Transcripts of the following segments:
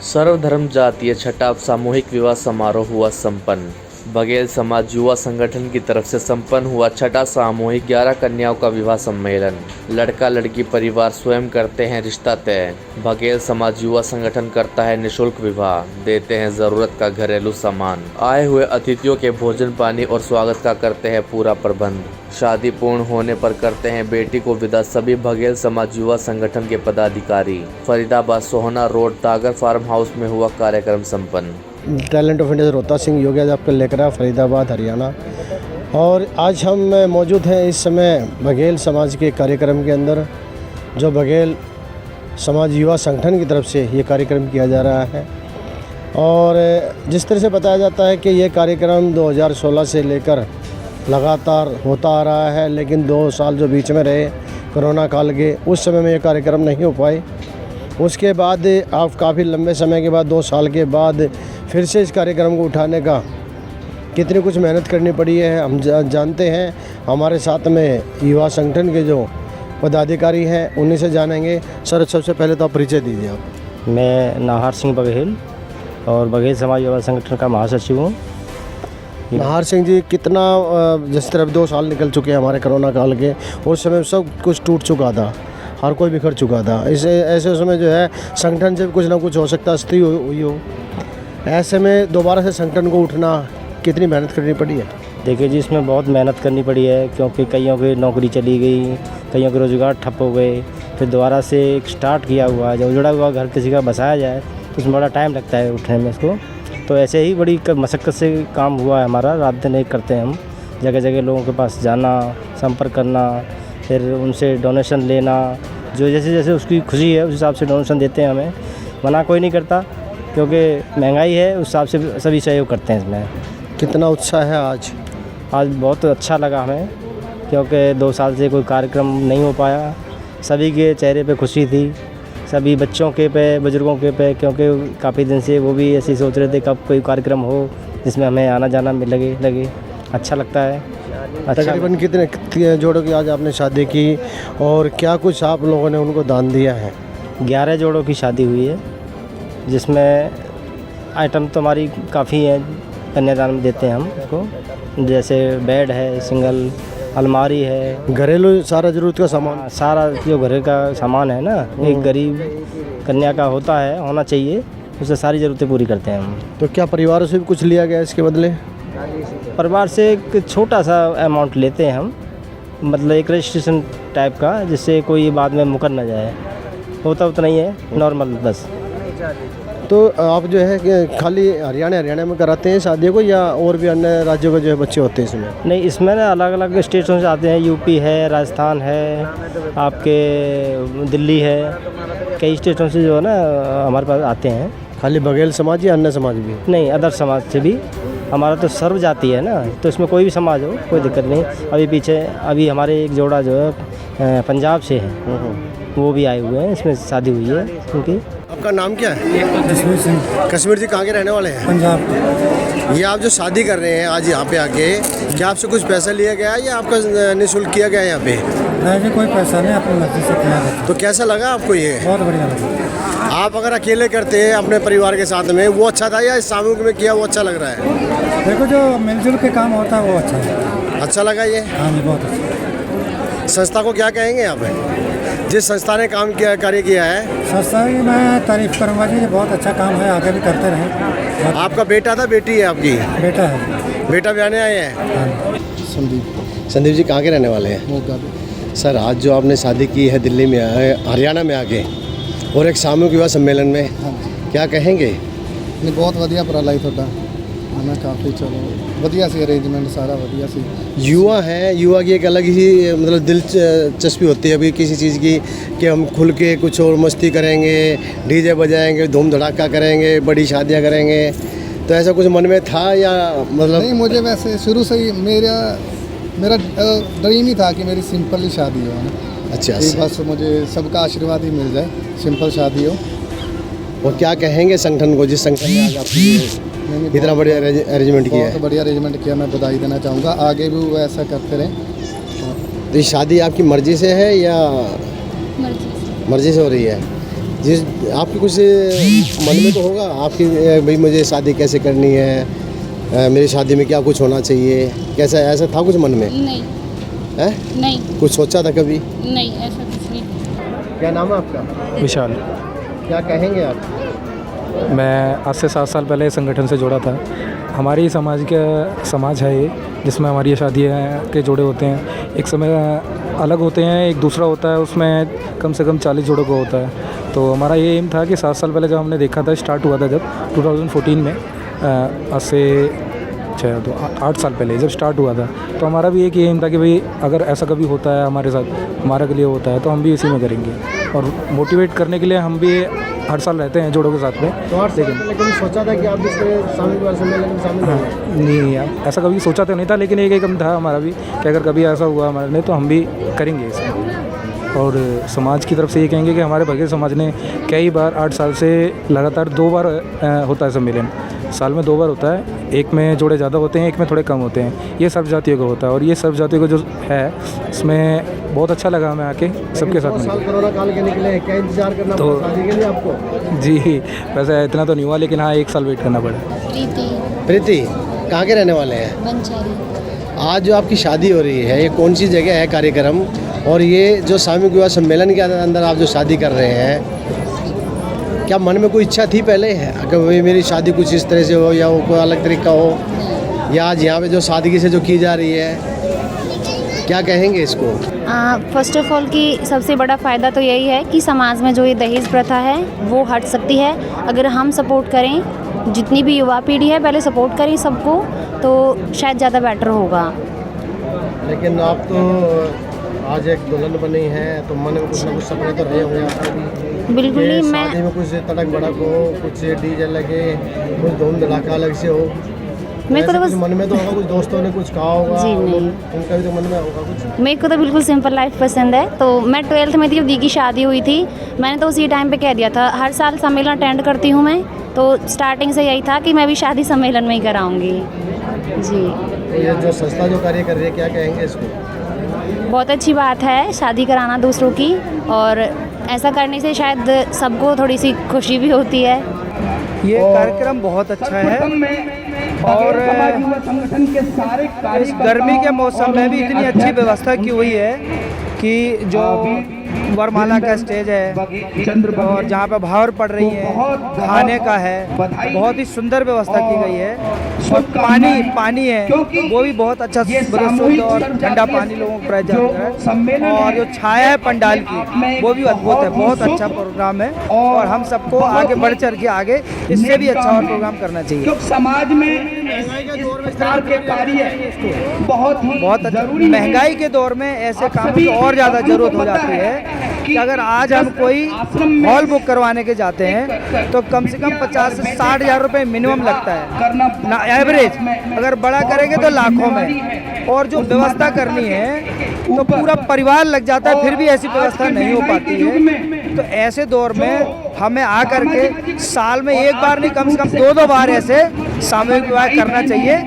सर्वधर्म जातीय छठा सामूहिक विवाह समारोह हुआ संपन्न। बघेल समाज युवा संगठन की तरफ से संपन्न हुआ छठा सामूहिक 11 कन्याओं का विवाह सम्मेलन। लड़का लड़की परिवार स्वयं करते हैं रिश्ता तय। बघेल समाज युवा संगठन करता है निःशुल्क विवाह, देते हैं जरूरत का घरेलू सामान। आए हुए अतिथियों के भोजन पानी और स्वागत का करते हैं पूरा प्रबंध। शादी पूर्ण होने पर करते हैं बेटी को विदा सभी बघेल समाज युवा संगठन के पदाधिकारी। फरीदाबाद सोहना रोड टागर फार्म हाउस में हुआ कार्यक्रम संपन्न। Talent of India Rohta Singh Yogi आज आपको लेकर आया फरीदाबाद हरियाणा। और आज हम मौजूद हैं इस समय बघेल समाज के कार्यक्रम के अंदर, जो बघेल समाज युवा संगठन की तरफ से ये कार्यक्रम किया जा रहा है। और जिस तरह से बताया जाता है कि ये कार्यक्रम 2016 से लेकर लगातार होता आ रहा है, लेकिन 2 साल जो बीच में रहे कोरोना काल के, उस समय में ये कार्यक्रम नहीं हो पाए। उसके बाद आप काफ़ी लंबे समय के बाद 2 साल के बाद फिर से इस कार्यक्रम को उठाने का कितनी कुछ मेहनत करनी पड़ी है हम जानते हैं। हमारे साथ में युवा संगठन के जो पदाधिकारी हैं उन्हीं से जानेंगे। सर, सबसे पहले तो आप परिचय दीजिए। आप मैं नाहर सिंह बघेल और बघेल समाज युवा संगठन का महासचिव हूँ। नाहर सिंह जी, कितना जिस तरह 2 साल निकल चुके हैं हमारे कोरोना काल के, उस समय सब कुछ टूट चुका था, हर कोई बिखर चुका था। इसे ऐसे समय जो है संगठन से कुछ ना कुछ हो सकता स्थिति हुई हो, ऐसे में दोबारा से संगठन को उठना कितनी मेहनत करनी पड़ी है? देखिए जी, इसमें बहुत मेहनत करनी पड़ी है, क्योंकि कईयों की नौकरी चली गई, कईयों के रोज़गार ठप हो गए। फिर दोबारा से एक स्टार्ट किया हुआ है, जब उजड़ा हुआ घर किसी का बसाया जाए तो उसमें बड़ा टाइम लगता है उठने में इसको। तो ऐसे ही बड़ी मशक्क़त से काम हुआ है हमारा। रात दिन एक करते हैं हम, जगह जगह लोगों के पास जाना, संपर्क करना, फिर उनसे डोनेशन लेना। जो जैसे जैसे उसकी खुशी है उस हिसाब से डोनेशन देते हैं हमें, मना कोई नहीं करता, क्योंकि महंगाई है उस हिसाब से सभी सहयोग करते हैं इसमें। कितना उत्साह है आज? आज बहुत अच्छा लगा हमें, क्योंकि 2 साल से कोई कार्यक्रम नहीं हो पाया। सभी के चेहरे पे खुशी थी, सभी बच्चों के पे, बुज़ुर्गों के पे, क्योंकि काफ़ी दिन से वो भी ऐसे सोच रहे थे कब कोई कार्यक्रम हो जिसमें हमें आना जाना में लगे। अच्छा लगता है। तकरीबन कितने जोड़ों की आज आपने शादी की और क्या कुछ आप लोगों ने उनको दान दिया है? 11 जोड़ों की शादी हुई है, जिसमें आइटम तो हमारी काफ़ी हैं, कन्यादान में देते हैं हम उसको। जैसे बेड है, सिंगल अलमारी है, घरेलू सारा ज़रूरत का सामान, सारा जो घर का सामान है ना, एक गरीब कन्या का होना चाहिए, उससे सारी ज़रूरतें पूरी करते हैं हम। तो क्या परिवारों से भी कुछ लिया गया इसके बदले? परिवार से एक छोटा सा अमाउंट लेते हैं हम, मतलब एक रजिस्ट्रेशन टाइप का, जिससे कोई बाद में मुकर ना जाए। होता उतना ही है, नॉर्मल बस। तो आप जो है कि खाली हरियाणा में कराते हैं शादियों को, या और भी अन्य राज्यों के जो है बच्चे होते हैं इसमें? नहीं, इसमें ना अलग अलग स्टेटों से आते हैं। यूपी है, राजस्थान है, आपके दिल्ली है, कई स्टेटों से जो है ना हमारे पास आते हैं। खाली बघेल समाज या अन्य समाज भी? नहीं, अदर समाज से भी। हमारा तो सर्व जाति है ना, तो इसमें कोई भी समाज हो, कोई दिक्कत नहीं। अभी हमारे एक जोड़ा जो है पंजाब से है, वो भी आए हुए हैं, इसमें शादी हुई है उनकी। आपका नाम क्या है? कश्मीर सिंह। कश्मीर जी, कहाँ के रहने वाले हैं? पंजाब। ये आप जो शादी कर रहे हैं आज यहाँ पे आके, क्या आपसे कुछ पैसा लिया गया है या आपका निःशुल्क किया गया है यहाँ पे? नहीं जी, कोई पैसा नहीं, अपनी मर्जी से किया जाता। तो कैसा लगा आपको ये? बहुत बढ़िया लगा। आप अगर अकेले करते हैं अपने परिवार के साथ में, वो अच्छा था, या इस सामूहिक में किया वो अच्छा लग रहा है? देखो, जो मिलजुल के काम होता है वो अच्छा है। अच्छा लगा ये? हाँ जी, बहुत अच्छा। संस्था को क्या कहेंगे आप, जिस संस्था ने काम किया, कार्य किया है? संस्था की मैं तारीफ करूँगा जी, बहुत अच्छा काम है, आगे भी करते रहें। आपका बेटा था, बेटी है आपकी? बेटा है। बेटा ब्याने आए हैं? संदीप जी, कहाँ के रहने वाले हैं? सर, आज जो आपने शादी की है दिल्ली में, हरियाणा में आके, और एक सामूहिक विवाह सम्मेलन में, क्या कहेंगे? नहीं, बहुत वधिया उपराला ਤੁਹਾਡਾ। हमें काफ़ी चलो वधिया सी अरेंजमेंट, सारा वधिया सी। युवा है, युवा की एक अलग ही मतलब दिलचस्पी होती है अभी किसी चीज़ की, कि हम खुल के कुछ और मस्ती करेंगे, डीजे बजाएंगे, धूम धड़ाका करेंगे, बड़ी शादियां करेंगे। तो ऐसा कुछ मन में था या मतलब? नहीं, मुझे वैसे शुरू से ही मेरा ड्रीम ही था कि मेरी सिंपल ही शादी हो ना। अच्छा, बस मुझे सबका आशीर्वाद ही मिल जाए, सिंपल शादी हो। और क्या कहेंगे संगठन को, जिस संगठन ने आज आपकी इतना बढ़िया अरेंजमेंट किया है? बहुत बढ़िया अरेंजमेंट किया, मैं बधाई देना चाहूँगा। आगे भी वो ऐसा करते रहें। तो ये शादी आपकी मर्जी से है या मर्जी से हो रही है? जिस आपकी कुछ मन में तो होगा आपकी भाई मुझे शादी कैसे करनी है, मेरी शादी में क्या कुछ होना चाहिए, कैसा ऐसा था कुछ मन में? नहीं है नहीं कुछ सोचा था कभी? नहीं, ऐसा कुछ नहीं। क्या नाम है आपका? विशाल। क्या कहेंगे आप? मैं आज से 7 साल पहले संगठन से जुड़ा था। हमारी समाज है ये, जिसमें हमारी ये शादियाँ के जोड़े होते हैं। एक समय अलग होते हैं, एक दूसरा होता है, उसमें कम से कम 40 जोड़ों का होता है। तो हमारा ये एम था कि 7 साल पहले जब हमने देखा था, स्टार्ट हुआ था जब 2014 में, आज से 8 साल पहले जब स्टार्ट हुआ था, तो हमारा भी एक एम था कि भाई अगर ऐसा कभी होता है हमारे साथ, हमारे लिए होता है, तो हम भी इसी में करेंगे। और मोटिवेट करने के लिए हम भी हर साल रहते हैं जोड़ों के साथ में। तो लेकिन सोचा था कि आप इस तरह सामूहिक विवाह सम्मेलन में शामिल होंगे? नहीं यार, ऐसा कभी सोचा तो नहीं था, लेकिन एक एकम था हमारा भी कि अगर कभी ऐसा हुआ हमारे लिए तो हम भी करेंगे इसमें। और समाज की तरफ से ये कहेंगे कि हमारे बघेल समाज ने कई बार 8 साल से लगातार 2 बार होता है सम्मेलन, साल में 2 बार होता है। एक में जोड़े ज़्यादा होते हैं, एक में थोड़े कम होते हैं। ये सर्व जातियों का होता है, और ये सर्व जातियों का जो है इसमें बहुत अच्छा लगा हमें आके सबके साथ साल कोरोना काल के निकले हैं, क्या इंतजार करना तो पड़ा शादी के लिए आपको? जी, वैसे इतना तो नहीं हुआ, लेकिन हाँ 1 साल वेट करना पड़ा। प्रीति कहाँ के रहने वाले हैं? बंचारी। आज जो आपकी शादी हो रही है, ये कौन सी जगह है कार्यक्रम, और ये जो सामूहिक विवाह सम्मेलन के अंदर आप जो शादी कर रहे हैं, क्या मन में कोई इच्छा थी पहले अगर भाई मेरी शादी कुछ इस तरह से हो या वो कोई अलग तरीका हो, या आज यहाँ पे जो सादगी से जो की जा रही है, क्या कहेंगे इसको? फर्स्ट ऑफ ऑल कि सबसे बड़ा फ़ायदा तो यही है कि समाज में जो ये दहेज प्रथा है वो हट सकती है अगर हम सपोर्ट करें। जितनी भी युवा पीढ़ी है पहले सपोर्ट करें सबको, तो शायद ज़्यादा बेटर होगा। लेकिन आप तो आज एक दुल्हन बनी है, तो मन में कुछ ना कुछ सपने तो रहे होंगे आपके भी? बिल्कुल ये नहीं, शादी में कुछ तड़क भड़क हो, कुछ डीजे लगे, कुछ धूम धड़ाका अलग से हो, मेरे को तो कुछ बस मन में तो होगा, कुछ दोस्तों ने कुछ कहा होगा, जी नहीं। उनका भी तो मन में होगा कुछ। मेरे को तो बिल्कुल सिंपल लाइफ पसंद है। तो मैं 12th में थी जब दी की शादी हुई थी, मैंने तो उसी टाइम पे कह दिया था हर साल सम्मेलन अटेंड करती हूँ मैं, तो स्टार्टिंग से यही था कि मैं भी शादी सम्मेलन में ही कराऊंगी जी। तो ये जो संस्था जो कार्य कर रही है, क्या कहेंगे इसको? बहुत अच्छी बात है शादी कराना दूसरों की, और ऐसा करने से शायद सबको थोड़ी सी खुशी भी होती है। ये कार्यक्रम बहुत अच्छा है, और इस गर्मी के मौसम में भी इतनी अच्छी व्यवस्था की हुई है कि जो वरमाला का स्टेज है और जहाँ पे भावर पड़ रही है, खाने का है, बहुत ही सुंदर व्यवस्था की गई है। और पानी है वो भी बहुत अच्छा शुद्ध और ठंडा पानी लोगों को प्राप्त जाता है। और जो छाया है पंडाल की वो भी अद्भुत है, बहुत अच्छा प्रोग्राम है, और हम सबको आगे बढ़ चढ़ के आगे इससे भी अच्छा और प्रोग्राम करना चाहिए। समाज में इस प्रकार के कार्य बहुत अच्छा। महंगाई के दौर में ऐसे काम की और ज़्यादा जरूरत हो जाती है कि अगर आज हम कोई हॉल बुक करवाने के जाते हैं तो कम से कम 50 से 60 हज़ार रुपये मिनिमम लगता है एवरेज, अगर बड़ा करेंगे तो लाखों में। और जो व्यवस्था करनी है तो पूरा परिवार लग जाता है, फिर भी ऐसी व्यवस्था नहीं हो पाती है। तो ऐसे दौर में हमें आकर के साल में एक बार नहीं, कम से कम 2-2 बार ऐसे सामूहिक विवाह करना चाहिए,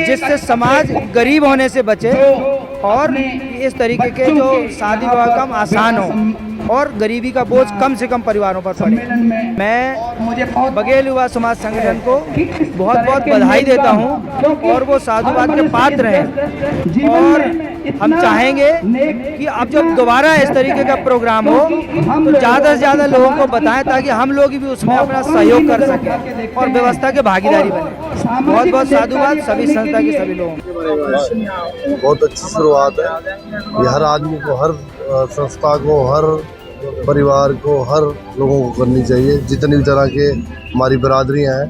जिससे समाज गरीब होने से बचे और इस तरीके के जो शादी विवाह काम आसान हो और गरीबी का बोझ कम से कम परिवारों पर पड़े। मैं बघेल युवा समाज संगठन को बहुत बहुत बधाई देता हूं, और वो साधुवाद के पात्र हैं। और हम चाहेंगे कि अब जब दोबारा इस तरीके का प्रोग्राम हो तो ज़्यादा से ज़्यादा लोगों को बताएं, ताकि हम लोग भी उसमें अपना सहयोग कर सकें और व्यवस्था के भागीदारी बने। बहुत बहुत साधुवाद सभी संस्था के सभी लोगों को। बहुत अच्छी शुरुआत है ये, हर आदमी को, हर संस्था को, हर परिवार को, हर लोगों को करनी चाहिए। जितनी भी तरह के हमारी बरादरियाँ हैं,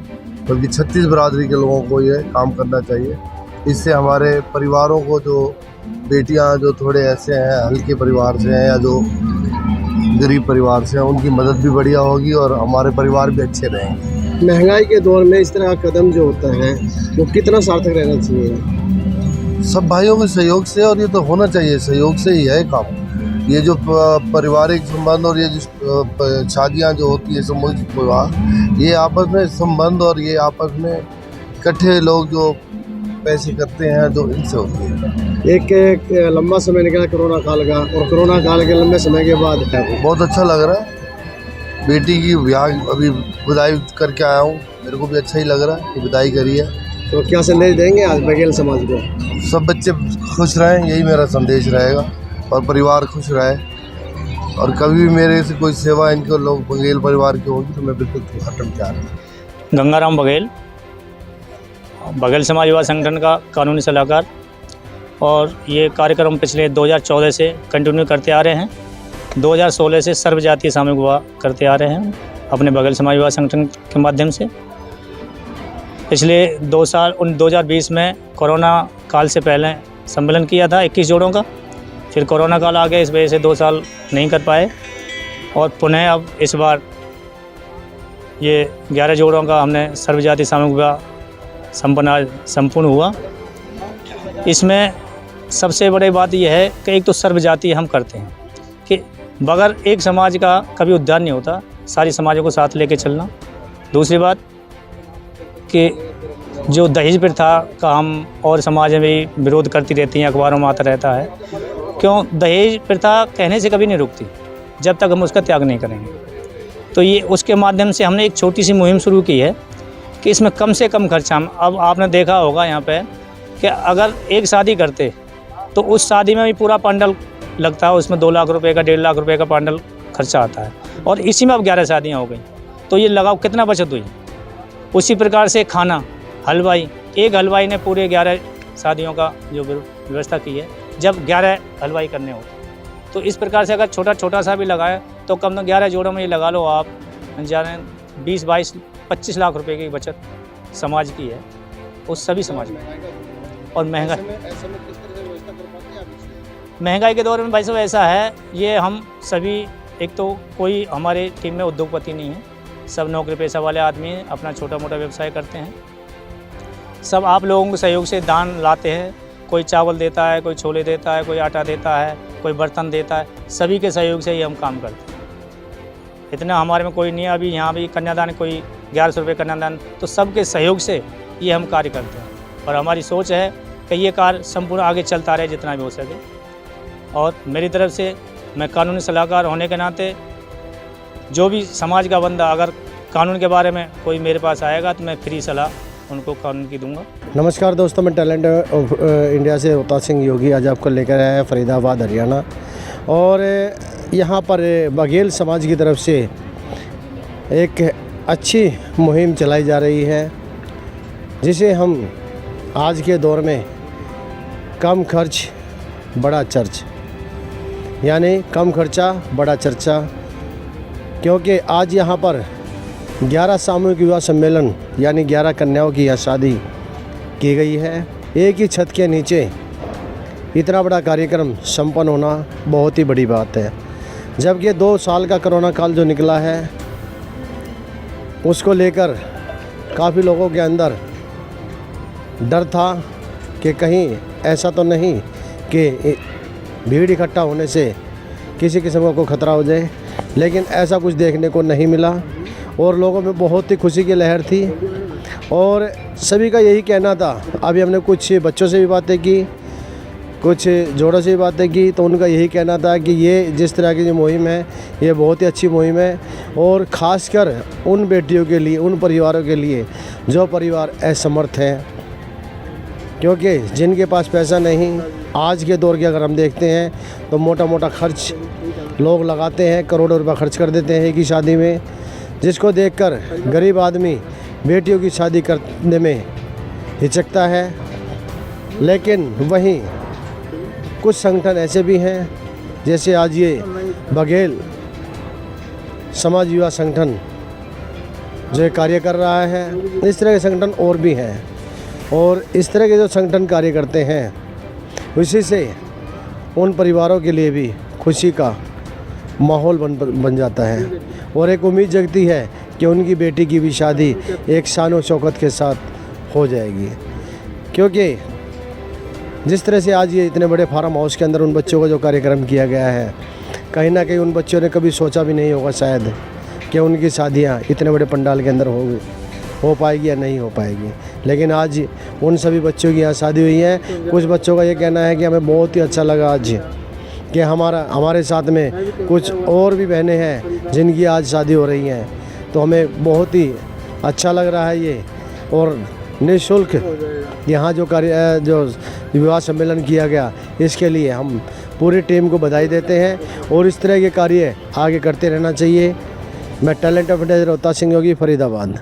बल्कि 36 बरादरी के लोगों को ये काम करना चाहिए। इससे हमारे परिवारों को, जो बेटियां जो थोड़े ऐसे हैं हल्के परिवार से हैं या जो गरीब परिवार से हैं, उनकी मदद भी बढ़िया होगी और हमारे परिवार भी अच्छे रहेंगे। महंगाई के दौर में इस तरह का कदम जो होता है वो कितना सार्थक रहना चाहिए? सब भाइयों के सहयोग से, और ये तो होना चाहिए, सहयोग से ही है काम। ये जो पारिवारिक संबंध और ये जो शादियाँ जो होती है सामूहिक विवाह, ये आपस में संबंध और ये आपस में इकट्ठे लोग जो पैसे करते हैं जो इनसे होती है। एक लंबा समय निकला कोरोना काल का, और कोरोना काल के लंबे समय के बाद बहुत अच्छा लग रहा है। बेटी की ब्याह अभी विदाई करके आया हूँ। मेरे को भी अच्छा ही लग रहा है कि विदाई करी है। तो क्या संदेश देंगे आज बघेल समाज को? सब बच्चे खुश रहें, यही मेरा संदेश रहेगा, और परिवार खुश रहे। और कभी भी मेरे से कोई सेवा इनके लोग बघेल परिवार की होगी तो मैं बिल्कुल हटम तैयार हूँ। गंगाराम बघेल, बघेल समाज युवा संगठन का कानूनी सलाहकार, और ये कार्यक्रम पिछले 2014 से कंटिन्यू करते आ रहे हैं। 2016 से सर्वजातीय सामूहिक विवाह करते आ रहे हैं अपने बघेल समाज युवा संगठन के माध्यम से। पिछले 2 साल 2020 में कोरोना काल से पहले सम्मेलन किया था 21 जोड़ों का, फिर कोरोना काल आ गया, इस वजह से 2 साल नहीं कर पाए, और पुनः अब इस बार ये 11 जोड़ों का हमने सर्वजातीय सामूहिक विवाह संपूर्ण हुआ। इसमें सबसे बड़ी बात यह है कि एक तो सर्वजातीय हम करते हैं कि बगैर एक समाज का कभी उद्धार नहीं होता, सारी समाजों को साथ लेके चलना। दूसरी बात कि जो दहेज प्रथा का हम और समाज में भी विरोध करती रहती हैं, अखबारों में आता रहता है, क्यों दहेज प्रथा कहने से कभी नहीं रुकती जब तक हम उसका त्याग नहीं करेंगे। तो ये उसके माध्यम से हमने एक छोटी सी मुहिम शुरू की है कि इसमें कम से कम खर्चा। अब आपने देखा होगा यहाँ पे कि अगर एक शादी करते तो उस शादी में भी पूरा पंडल लगता है, उसमें 2 लाख रुपए का 1.5 लाख रुपए का पंडल खर्चा आता है, और इसी में अब 11 शादियाँ हो गई। तो ये लगाओ कितना बचत हुई। उसी प्रकार से खाना, हलवाई, एक हलवाई ने पूरे 11 शादियों का जो व्यवस्था की है, जब 11 हलवाई करने हो। तो इस प्रकार से अगर छोटा छोटा सा भी लगाए तो कम 11 जोड़ों में ये लगा लो आप, जाने 20, 22, 25 लाख रुपए की बचत समाज की है, उस सभी समाज में। और महंगाई के दौर में भाई साहब ऐसा है, ये हम सभी, एक तो कोई हमारे टीम में उद्योगपति नहीं है, सब नौकरी पेशा वाले आदमी हैं, अपना छोटा मोटा व्यवसाय करते हैं। सब आप लोगों के सहयोग से दान लाते हैं, कोई चावल देता है, कोई छोले देता है, कोई आटा देता है, कोई बर्तन देता है, सभी के सहयोग से ही हम काम करते हैं। इतना हमारे में कोई नहीं है। अभी यहाँ भी कन्यादान, कोई 1100 रुपये कन्यादान, तो सबके सहयोग से ये हम कार्य करते हैं, और हमारी सोच है कि ये कार्य संपूर्ण आगे चलता रहे जितना भी हो सके। और मेरी तरफ से मैं कानूनी सलाहकार होने के नाते जो भी समाज का बंदा अगर कानून के बारे में कोई मेरे पास आएगा तो मैं फ्री सलाह उनको कानून की दूंगा। नमस्कार दोस्तों, मैं टैलेंट ऑफ इंडिया से अवतार सिंह योगी आज आपको लेकर आया है फरीदाबाद हरियाणा। और यहाँ पर बघेल समाज की तरफ से एक अच्छी मुहिम चलाई जा रही है, जिसे हम आज के दौर में कम खर्च बड़ा चर्च, यानी कम खर्चा बड़ा चर्चा, क्योंकि आज यहाँ पर 11 सामूहिक विवाह सम्मेलन यानी 11 कन्याओं की यह शादी की गई है। एक ही छत के नीचे इतना बड़ा कार्यक्रम संपन्न होना बहुत ही बड़ी बात है। जबकि 2 साल का कोरोना काल जो निकला है, उसको लेकर काफ़ी लोगों के अंदर डर था कि कहीं ऐसा तो नहीं कि भीड़ इकट्ठा होने से किसी किस्म को खतरा हो जाए, लेकिन ऐसा कुछ देखने को नहीं मिला, और लोगों में बहुत ही खुशी की लहर थी। और सभी का यही कहना था, अभी हमने कुछ बच्चों से भी बातें की, कुछ जोड़ों से भी बातें की, तो उनका यही कहना था कि ये जिस तरह की जो मुहिम है, ये बहुत ही अच्छी मुहिम है, और ख़ासकर उन बेटियों के लिए, उन परिवारों के लिए जो परिवार असमर्थ हैं, क्योंकि जिनके पास पैसा नहीं, आज के दौर के अगर हम देखते हैं तो मोटा मोटा खर्च लोग लगाते हैं, करोड़ों रुपए खर्च कर देते हैं एक ही शादी में, जिसको देखकर गरीब आदमी बेटियों की शादी करने में हिचकता है। लेकिन वहीं कुछ संगठन ऐसे भी हैं, जैसे आज ये बघेल समाज युवा संगठन जो कार्य कर रहा है, इस तरह के संगठन और भी हैं, और इस तरह के जो संगठन कार्य करते हैं, उसी से उन परिवारों के लिए भी खुशी का माहौल बन जाता है, और एक उम्मीद जगती है कि उनकी बेटी की भी शादी एक शान और शौकत के साथ हो जाएगी। क्योंकि जिस तरह से आज ये इतने बड़े फार्म हाउस के अंदर उन बच्चों का जो कार्यक्रम किया गया है, कहीं ना कहीं उन बच्चों ने कभी सोचा भी नहीं होगा शायद कि उनकी शादियाँ इतने बड़े पंडाल के अंदर हो पाएगी या नहीं हो पाएगी। लेकिन आज उन सभी बच्चों की यहाँ शादी हुई है। कुछ बच्चों का ये कहना है कि हमें बहुत ही अच्छा लगा आज कि हमारे साथ में कुछ और भी बहनें हैं जिनकी आज शादी हो रही हैं, तो हमें बहुत ही अच्छा लग रहा है ये। और निःशुल्क यहाँ जो विवाह सम्मेलन किया गया, इसके लिए हम पूरी टीम को बधाई देते हैं और इस तरह के कार्य आगे करते रहना चाहिए। मैं talent of India Rohtas Singh Yogi, Faridabad.